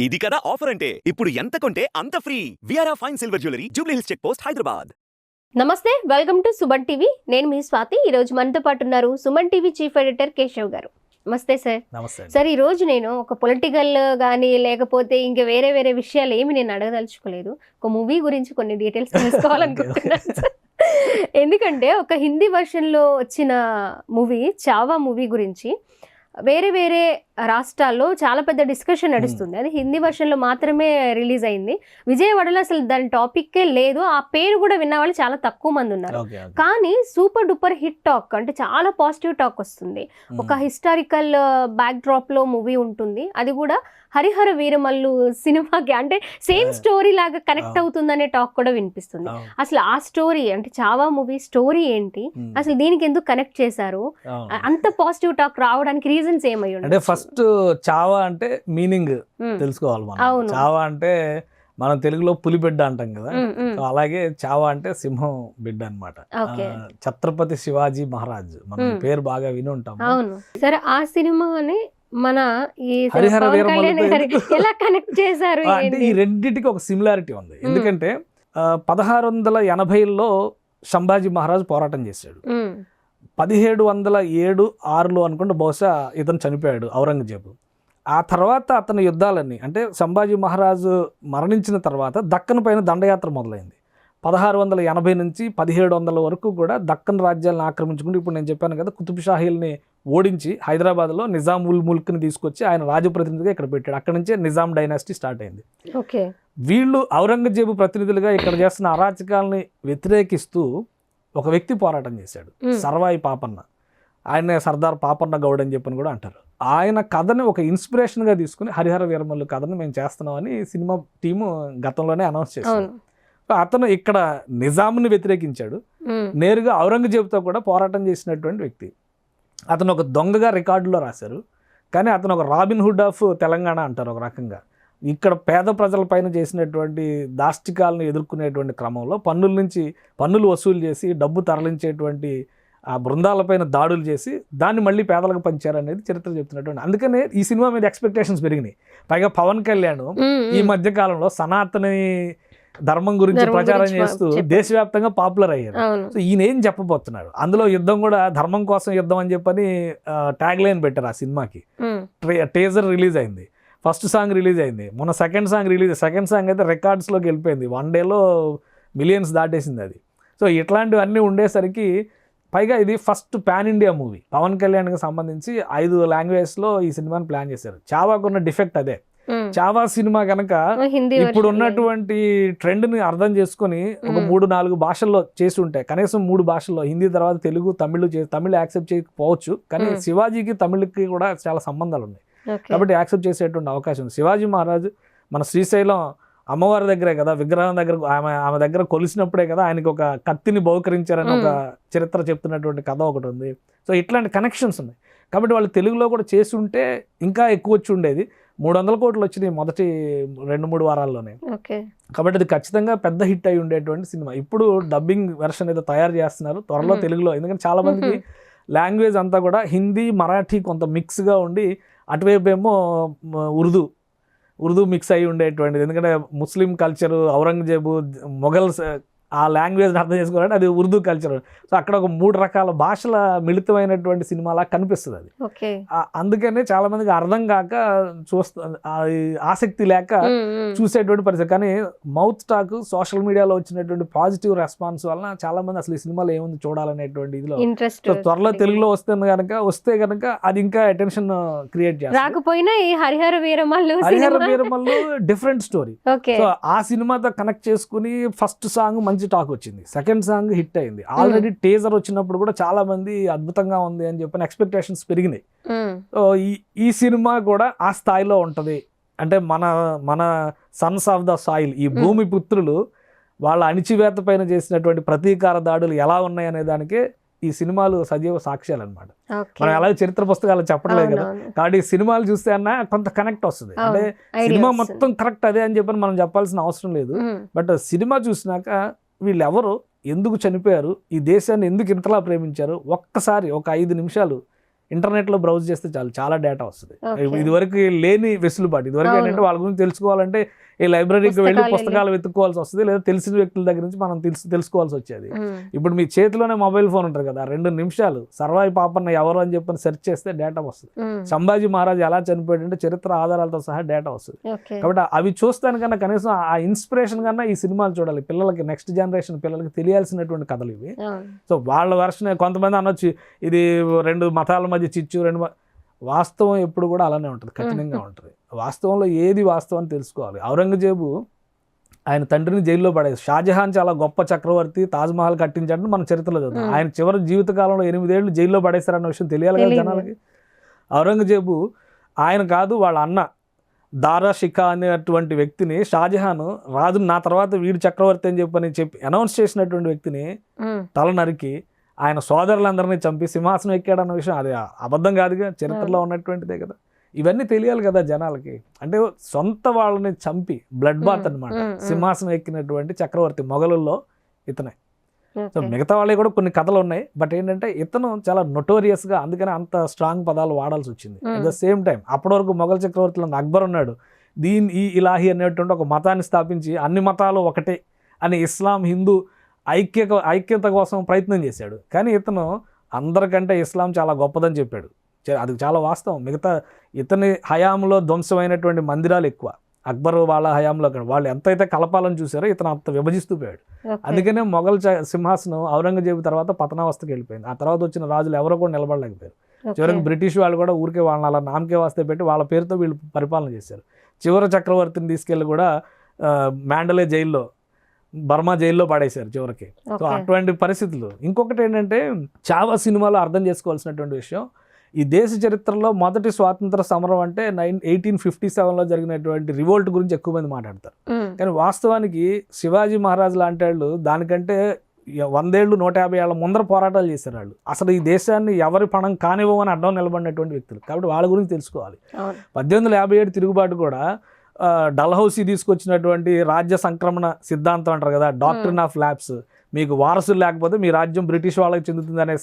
ఇది కదా ఆఫర్ అంటే ఇప్పుడు ఎంత కొంటే అంత ఫ్రీ. విఆర్ఆ fine silver jewellery Jubilee Hills check post Hyderabad. నమస్తే, వెల్కమ్ టు సుమన్ టీవీ. నేను మీ స్వాతి. ఈ రోజు మనతో పాటు ఉన్నారు Suman TV chief editor Keshav గారు. నమస్తే సార్. నమస్తే సార్, ఈ రోజు నేను ఒక పొలిటికల్ కానీ లేకపోతే ఇంకా వేరే వేరే విషయాలు ఏమి నేను అడగదలుచుకోలేదు. ఒక మూవీ గురించి కొన్ని డీటెయిల్స్ తెలుసుకోవాలనుకుంటున్నాను సార్. ఎందుకంటే ఒక హిందీ వర్షన్లో వచ్చిన మూవీ చావా మూవీ గురించి వేరే వేరే రాష్ట్రాల్లో చాలా పెద్ద డిస్కషన్ నడుస్తుంది. అది హిందీ వర్షన్లో మాత్రమే రిలీజ్ అయింది. విజయవాడలో అసలు దాని టాపిక్కే లేదు. ఆ పేరు కూడా విన్న వాళ్ళు చాలా తక్కువ మంది ఉన్నారు. కానీ సూపర్ డూపర్ హిట్ టాక్, అంటే చాలా పాజిటివ్ టాక్ వస్తుంది. ఒక హిస్టారికల్ బ్యాక్ డ్రాప్ లో మూవీ ఉంటుంది. అది కూడా హరిహర వీరమల్లు సినిమాకి, అంటే సేమ్ స్టోరీ లాగా కనెక్ట్ అవుతుందనే టాక్ కూడా వినిపిస్తుంది. అసలు ఆ స్టోరీ అంటే చావా మూవీ స్టోరీ ఏంటి, అసలు దీనికి ఎందుకు కనెక్ట్ చేశారు, అంత పాజిటివ్ టాక్ రావడానికి రీజన్స్ ఏమై ఉంటాయి? అంటే ఫస్ట్ చావా అంటే మీనింగ్ తెలుసుకోవాలి మనం. చావా అంటే మనం తెలుగులో పులిబిడ్డ అంటాం కదా, అలాగే చావా అంటే సింహం బిడ్డ అన్నమాట. ఛత్రపతి శివాజీ మహారాజ్, మనం పేరు బాగా విని ఉంటాం. అవును సరే, ఆ సినిమాని మన ఈ హరిహర వీరమల్లు ఎలా కనెక్ట్ చేశారు? అంటే ఈ రెండింటికి ఒక సిమిలారిటీ ఉంది. ఎందుకంటే 1680లో సంభాజీ మహారాజ్ పోరాటం చేశాడు. 1707-6లో అనుకుంటే బహుశా ఇతను చనిపోయాడు ఔరంగజేబు. ఆ తర్వాత అతని యుద్ధాలన్నీ, అంటే సంభాజీ మహారాజు మరణించిన తర్వాత దక్కన్ పైన దండయాత్ర మొదలైంది. 1680 నుంచి 1700 వరకు కూడా దక్కన్ రాజ్యాలను ఆక్రమించుకుంటూ, ఇప్పుడు నేను చెప్పాను కదా, కుతుబ్ షాహీల్ని ఓడించి హైదరాబాద్లో నిజాం ఉల్ ముల్క్ని తీసుకొచ్చి ఆయన రాజప్రతినిధిగా ఇక్కడ పెట్టాడు. అక్కడ నుంచే నిజాం డైనాసిటీ స్టార్ట్ అయింది. వీళ్ళు ఔరంగజేబు ప్రతినిధులుగా ఇక్కడ చేస్తున్న అరాచకాలని వ్యతిరేకిస్తూ ఒక వ్యక్తి పోరాటం చేశాడు, సర్వాయి పాపన్న. ఆయన సర్దార్ పాపన్న గౌడ్ అని చెప్పని కూడా అంటారు. ఆయన కథని ఒక ఇన్స్పిరేషన్గా తీసుకుని హరిహర వీరమల్లు కథని మేము చేస్తున్నామని సినిమా టీము గతంలోనే అనౌన్స్ చేశారు. అతను ఇక్కడ నిజాంని వ్యతిరేకించాడు, నేరుగా ఔరంగజేబుతో కూడా పోరాటం చేసినటువంటి వ్యక్తి. అతను ఒక దొంగగా రికార్డులో రాశారు, కానీ అతను ఒక రాబిన్ హుడ్ ఆఫ్ తెలంగాణ అంటారు ఒక రకంగా. ఇక్కడ పేద ప్రజలపైన చేసినటువంటి దాష్టికాలను ఎదుర్కొనేటువంటి క్రమంలో పన్నులు వసూలు చేసి డబ్బు తరలించేటువంటి ఆ బృందాలపైన దాడులు చేసి దాన్ని మళ్ళీ పేదలకు పంచారనేది చరిత్ర చెప్తున్నటువంటి. అందుకనే ఈ సినిమా మీద ఎక్స్పెక్టేషన్స్ పెరిగినాయి. పైగా పవన్ కళ్యాణ్ ఈ మధ్య కాలంలో సనాతని ధర్మం గురించి ప్రచారం చేస్తూ దేశవ్యాప్తంగా పాపులర్ అయ్యారు. సో ఈయన ఏం చెప్పబోతున్నాడు, అందులో యుద్ధం కూడా ధర్మం కోసం యుద్ధం అని చెప్పని ట్యాగ్ లైన్ పెట్టారు ఆ సినిమాకి. టీజర్ రిలీజ్ అయింది, ఫస్ట్ సాంగ్ రిలీజ్ అయింది, మొన్న సెకండ్ సాంగ్ అయితే రికార్డ్స్లోకి వెళ్ళిపోయింది. 1 డేలో మిలియన్స్ దాటేసింది అది. సో ఇట్లాంటివన్నీ ఉండేసరికి, పైగా ఇది first pan India movie. Pawan కళ్యాణ్కి సంబంధించి 5 లాంగ్వేజ్లో ఈ సినిమాని ప్లాన్ చేశారు. చావాకున్న డిఫెక్ట్ అదే. చావా సినిమా కనుక ఇప్పుడు ఉన్నటువంటి ట్రెండ్ని అర్థం చేసుకుని ఒక 3-4 భాషల్లో చేసి ఉంటే, కనీసం 3 భాషల్లో, హిందీ తర్వాత తెలుగు, తమిళ్ యాక్సెప్ట్ చేయకపోవచ్చు, కానీ శివాజీకి తమిళకి కూడా చాలా సంబంధాలు ఉన్నాయి కాబట్టి యాక్సెప్ట్ చేసేటువంటి అవకాశం ఉంది. శివాజీ మహారాజ్ మన శ్రీశైలం అమ్మవారి దగ్గరే కదా, విగ్రహం దగ్గర ఆమె దగ్గర కొలిసినప్పుడే కదా ఆయనకి ఒక కత్తిని బహుకరించారని ఒక చరిత్ర చెప్తున్నటువంటి కథ ఒకటి ఉంది. సో ఇట్లాంటి కనెక్షన్స్ ఉన్నాయి కాబట్టి వాళ్ళు తెలుగులో కూడా చేసి ఉంటే ఇంకా ఎక్కువ వచ్చి ఉండేది. 300 కోట్లు వచ్చినాయి మొదటి 2-3 వారాల్లోనే. కాబట్టి అది ఖచ్చితంగా పెద్ద హిట్ అయి ఉండేటువంటి సినిమా. ఇప్పుడు డబ్బింగ్ వెర్షన్ ఏదో తయారు చేస్తున్నారు త్వరలో తెలుగులో. ఎందుకంటే చాలా మందికి లాంగ్వేజ్ అంతా కూడా హిందీ మరాఠీ కొంత మిక్స్గా ఉండి, అటువైపు ఏమో ఉర్దూ మిక్స్ అయ్యి ఉండేటువంటిది. ఎందుకంటే ముస్లిం కల్చరు, ఔరంగజేబు, మొఘల్స్, ఆ లాంగ్వేజ్ని అర్థం చేసుకోవాలంటే అది ఉర్దూ కల్చర్. సో అక్కడ ఒక 3 రకాల భాషల మిళితమైనటువంటి సినిమాలా కనిపిస్తుంది అది. అందుకనే చాలా మందికి అర్థం కాక ఆసక్తి లేక చూసేటువంటి పరిస్థితి. కానీ మౌత్ టాక్, సోషల్ మీడియాలో వచ్చినటువంటి పాజిటివ్ రెస్పాన్స్ వలన చాలా మంది అసలు ఈ సినిమాలో ఏముంది చూడాలనేటువంటి ఇదిలో, త్వరలో తెలుగులో వస్తే కనుక అది ఇంకా అటెన్షన్ క్రియేట్ చేస్తుంది. రాకపోయినా ఈ Harihara Veeramallu different story. So ఆ సినిమాతో కనెక్ట్ చేసుకుని ఫస్ట్ సాంగ్ మంచి టాక్ వచ్చింది, సెకండ్ సాంగ్ హిట్ అయింది. ఆల్రెడీ టీజర్ వచ్చినప్పుడు కూడా చాలా మంది అద్భుతంగా ఉంది అని చెప్పిన ఎక్స్పెక్టేషన్స్ పెరిగినాయి. సో ఈ సినిమా కూడా ఆ స్థాయిలో ఉంటది. అంటే మన సన్స్ ఆఫ్ ద సాయిల్, ఈ భూమి పుత్రులు వాళ్ళ అణిచివేత పైన చేసినటువంటి ప్రతీకార దాడులు ఎలా ఉన్నాయి అనే దానికే ఈ సినిమాలు సజీవ సాక్ష్యాలు అనమాట. మనం ఎలాగో చరిత్ర పుస్తకాలు చెప్పట్లేదు కదా, కాబట్టి ఈ సినిమాలు చూస్తే అన్నా కొంత కనెక్ట్ వస్తుంది. అంటే సినిమా మొత్తం కరెక్ట్ అదే అని చెప్పని మనం చెప్పాల్సిన అవసరం లేదు. బట్ సినిమా చూసినాక వీళ్ళు ఎవరు, ఎందుకు చనిపోయారు, ఈ దేశాన్ని ఎందుకు ఇంతలా ప్రేమించారు, ఒక్కసారి ఒక 5 నిమిషాలు ఇంటర్నెట్లో బ్రౌజ్ చేస్తే చాలు, చాలా డేటా వస్తుంది. Okay. ఇదివరకు లేని వెసులుబాటు. ఇదివరకు అవును. ఏంటంటే వాళ్ళ గురించి తెలుసుకోవాలంటే ఈ లైబ్రరీకి వెళ్ళి పుస్తకాలు పుస్తకాలు వెతుక్కోవాల్సి వస్తుంది, లేదా తెలిసిన వ్యక్తుల దగ్గర నుంచి మనం తెలుసుకోవాల్సి వచ్చేది. ఇప్పుడు మీ చేతిలోనే మొబైల్ ఫోన్ ఉంటుంది కదా, 2 నిమిషాలు సర్వాయి పాపన్న ఎవరు అని చెప్పని సెర్చ్ చేస్తే డేటా వస్తుంది. సంభాజీ మహారాజ్ ఎలా చనిపోయాడు అంటే చరిత్ర ఆధారాలతో సహా డేటా వస్తుంది. కాబట్టి అవి చూస్తానికన్నా కనీసం ఆ ఇన్స్పిరేషన్ కన్నా ఈ సినిమాలు చూడాలి. పిల్లలకి, నెక్స్ట్ జనరేషన్ పిల్లలకి తెలియాల్సినటువంటి కథలు ఇవి. సో వాళ్ళ వర్షన్ కొంతమంది అనొచ్చు ఇది 2 మతాల మధ్య చిచ్చు, వాస్తవం ఎప్పుడు కూడా అలానే ఉంటుంది, కఠినంగా ఉంటుంది. వాస్తవంలో ఏది వాస్తవం అని తెలుసుకోవాలి. ఔరంగజేబు ఆయన తండ్రిని జైల్లో పడేది. షాజహాన్ చాలా గొప్ప చక్రవర్తి, తాజ్మహల్ కట్టించాడని మన చరిత్రలో చదువుతాం. ఆయన చివరి జీవితకాలంలో 8 ఏళ్ళు జైల్లో పడేశారన్న విషయం తెలియాలి కదా జనాలకి. ఔరంగజేబు ఆయన కాదు, వాళ్ళ అన్న దారా షికా అనేటువంటి వ్యక్తిని షాజహాన్ రాజు నా తర్వాత వీడు చక్రవర్తి అని చెప్పి అనౌన్స్ చేసినటువంటి వ్యక్తిని తల నరికి ఆయన సోదరులందరినీ చంపి సింహాసనం ఎక్కాడన్న విషయం అది అబద్ధం కాదుగా, చరిత్రలో ఉన్నటువంటిదే కదా. ఇవన్నీ తెలియాలి కదా జనాలకి. అంటే సొంత వాళ్ళని చంపి బ్లడ్ బాత్ అనమాట సింహాసనం ఎక్కినటువంటి చక్రవర్తి మొఘలుల్లో ఇతనే. సో మిగతా వాళ్ళే కూడా కొన్ని కథలు ఉన్నాయి, బట్ ఏంటంటే ఇతను చాలా నొటోరియస్గా, అందుకని అంత స్ట్రాంగ్ పదాలు వాడాల్సి వచ్చింది. అట్ ద సేమ్ టైం అప్పటి వరకు మొఘల్ చక్రవర్తులు అక్బర్ ఉన్నాడు, ఈ ఇలాహి అనేటువంటి ఒక మతాన్ని స్థాపించి అన్ని మతాలు ఒకటే అని ఇస్లాం హిందూ ఐక్యత కోసం ప్రయత్నం చేశాడు. కానీ ఇతను అందరికంటే ఇస్లాం చాలా గొప్పదని చెప్పాడు. అది చాలా వాస్తవం. మిగతా ఇతని హయాంలో ధ్వంసమైనటువంటి మందిరాలు ఎక్కువ, అక్బర్ వాళ్ళ హయాంలో వాళ్ళు ఎంతైతే కలపాలని చూసారో ఇతను అంత విభజిస్తూ పోయాడు. అందుకనే మొఘల్ సింహాసనం ఔరంగజేబు తర్వాత పతనావస్థకి వెళ్ళిపోయింది. ఆ తర్వాత వచ్చిన రాజులు ఎవరో కూడా నిలబడలేకపోయారు. చివరికి బ్రిటిష్ వాళ్ళు కూడా ఊరికే వాళ్ళని అలా నామకే వాస్తే పెట్టి వాళ్ళ పేరుతో వీళ్ళు పరిపాలన చేశారు. చివరి చక్రవర్తిని తీసుకెళ్ళి కూడా మ్యాండలే జైల్లో, బర్మా జైల్లో పడేశారు చివరికి. సో అటువంటి పరిస్థితులు. ఇంకొకటి ఏంటంటే చావా సినిమాలో అర్థం చేసుకోవాల్సినటువంటి విషయం, ఈ దేశ చరిత్రలో మొదటి స్వాతంత్ర సమరం అంటే 1857లో జరిగినటువంటి రివోల్ట్ గురించి ఎక్కువ మంది మాట్లాడతారు. కానీ వాస్తవానికి శివాజీ మహారాజ్ లాంటి వాళ్ళు దానికంటే 100 ఏళ్ళు 150 ఏళ్ళ ముందర పోరాటాలు చేశారు వాళ్ళు. అసలు ఈ దేశాన్ని ఎవరి పణం కానివ్వమని అడ్డం నిలబడినటువంటి వ్యక్తులు. కాబట్టి వాళ్ళ గురించి తెలుసుకోవాలి. 1857 తిరుగుబాటు కూడా డల్హౌసీ తీసుకొచ్చినటువంటి రాజ్య సంక్రమణ సిద్ధాంతం అంటారు కదా, డాక్ట్రిన్ ఆఫ్ ల్యాబ్స్, మీకు వారసులు లేకపోతే మీ రాజ్యం బ్రిటిష్ వాళ్ళకి చెందుతుంది అనే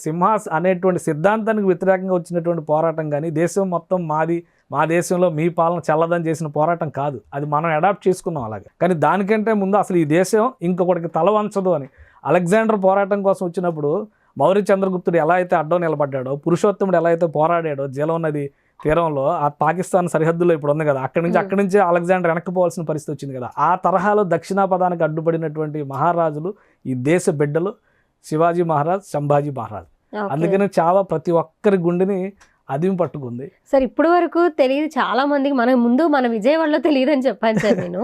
అనేటువంటి సిద్ధాంతానికి వ్యతిరేకంగా వచ్చినటువంటి పోరాటం కానీ, దేశం మొత్తం మాది, మా దేశంలో మీ పాలన చల్లదని చేసిన పోరాటం కాదు. అది మనం అడాప్ట్ చేసుకున్నాం అలాగే. కానీ దానికంటే ముందు అసలు ఈ దేశం ఇంకొకటికి తల వంచదు అని అలెగ్జాండర్ పోరాటం కోసం వచ్చినప్పుడు మౌర్య చంద్రగుప్తుడు ఎలా అయితే అడ్డం నిలబడ్డాడో, పురుషోత్తముడు ఎలా అయితే పోరాడాడో జీలం నది తీరంలో, ఆ పాకిస్తాన్ సరిహద్దులో ఇప్పుడు ఉంది కదా, అక్కడి నుంచే అలెగ్జాండర్ వెనక్కిపోవాల్సిన పరిస్థితి వచ్చింది కదా. ఆ తరహాలో దక్షిణాపదానికి అడ్డుపడినటువంటి మహారాజులు ఈ దేశ బిడ్డలు శివాజీ మహారాజ్, సంభాజీ మహారాజ్. అందుకనే చావా ప్రతి ఒక్కరి గుండెని అదిమి పట్టుకుంది. సార్ ఇప్పటి వరకు తెలియదు చాలా మందికి, మన విజయవాడలో తెలియదు అని చెప్పాను సార్ నేను.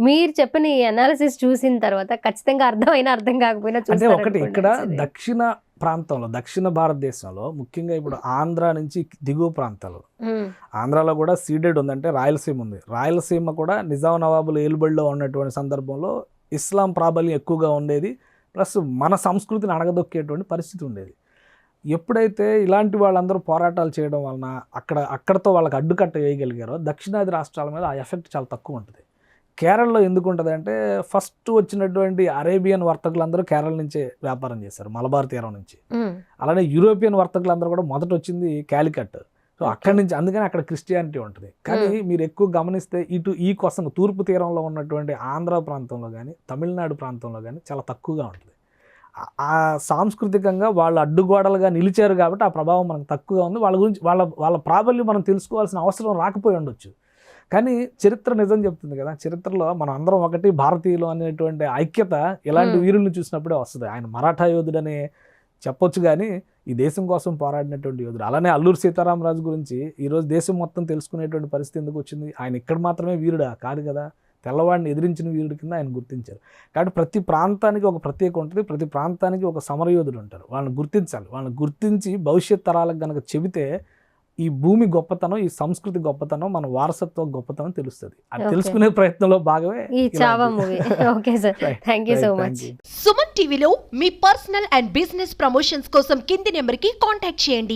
మీరు చెప్పిన ఈ అనాలిసిస్ చూసిన తర్వాత ఖచ్చితంగా అర్థం కాకపోయినా అంటే ఒకటి ఇక్కడ దక్షిణ ప్రాంతంలో, దక్షిణ భారతదేశంలో ముఖ్యంగా ఇప్పుడు ఆంధ్ర నుంచి దిగువ ప్రాంతాలు, ఆంధ్రాలో కూడా సీడెడ్ ఉందంటే రాయలసీమ ఉంది. రాయలసీమ కూడా నిజాం నవాబులు ఏలుబడిలో ఉన్నటువంటి సందర్భంలో ఇస్లాం ప్రాబల్యం ఎక్కువగా ఉండేది, ప్లస్ మన సంస్కృతిని అణగదొక్కేటువంటి పరిస్థితి ఉండేది. ఎప్పుడైతే ఇలాంటి వాళ్ళందరూ పోరాటాలు చేయడం వలన అక్కడతో వాళ్ళకి అడ్డుకట్ట వేయగలిగారో దక్షిణాది రాష్ట్రాల మీద ఆ ఎఫెక్ట్ చాలా తక్కువ ఉంటుంది. కేరళలో ఎందుకు ఉంటుంది అంటే ఫస్ట్ వచ్చినటువంటి అరేబియన్ వర్తకులందరూ కేరళ నుంచే వ్యాపారం చేశారు, మలబార్ తీరం నుంచి. అలానే యూరోపియన్ వర్తకులందరూ కూడా మొదట వచ్చింది కాలికట్. సో అక్కడి నుంచి, అందుకని అక్కడ క్రిస్టియానిటీ ఉంటుంది. కానీ మీరు ఎక్కువ గమనిస్తే ఈ కోసం తూర్పు తీరంలో ఉన్నటువంటి ఆంధ్ర ప్రాంతంలో కానీ, తమిళనాడు ప్రాంతంలో కానీ చాలా తక్కువగా ఉంటుంది. ఆ సాంస్కృతికంగా వాళ్ళు అడ్డుగోడలుగా నిలిచారు కాబట్టి ఆ ప్రభావం మనకు తక్కువగా ఉంది. వాళ్ళ గురించి వాళ్ళ ప్రాబల్యం మనం తెలుసుకోవాల్సిన అవసరం రాకపోయి ఉండొచ్చు. కానీ చరిత్ర నిజం చెప్తుంది కదా, చరిత్రలో మనం అందరం ఒకటి భారతీయులు అనేటువంటి ఐక్యత ఇలాంటి వీరుల్ని చూసినప్పుడే వస్తుంది. ఆయన మరాఠా యోధుడని చెప్పొచ్చు, కానీ ఈ దేశం కోసం పోరాడినటువంటి యోధుడు. అలానే అల్లూరి సీతారామరాజు గురించి ఈరోజు దేశం మొత్తం తెలుసుకునేటువంటి పరిస్థితి ఎందుకు వచ్చింది? ఆయన ఇక్కడ మాత్రమే వీరుడా కాదు కదా, తెల్లవాడిని ఎదిరించిన వీరుడి కింద ఆయన గుర్తించారు. కాబట్టి ప్రతి ప్రాంతానికి ఒక ప్రత్యేక ఉంటుంది, ప్రతి ప్రాంతానికి ఒక సమరయోధుడు ఉంటారు. వాళ్ళని గుర్తించాలి. వాళ్ళని గుర్తించి భవిష్యత్ తరాలకు కనుక చెబితే ఈ భూమి గొప్పతనం, ఈ సంస్కృతి గొప్పతనం, మన వారసత్వ గొప్పతనం తెలుస్తుంది. అది తెలుసుకునే ప్రయత్నంలో భాగమే ఈ Chhaava movie. Okay sir, thank you so much. Suman టీవీలో మీ పర్సనల్ అండ్ బిజినెస్ ప్రమోషన్స్ కోసం కింది నెంబర్కి కాంటాక్ట్ చేయండి.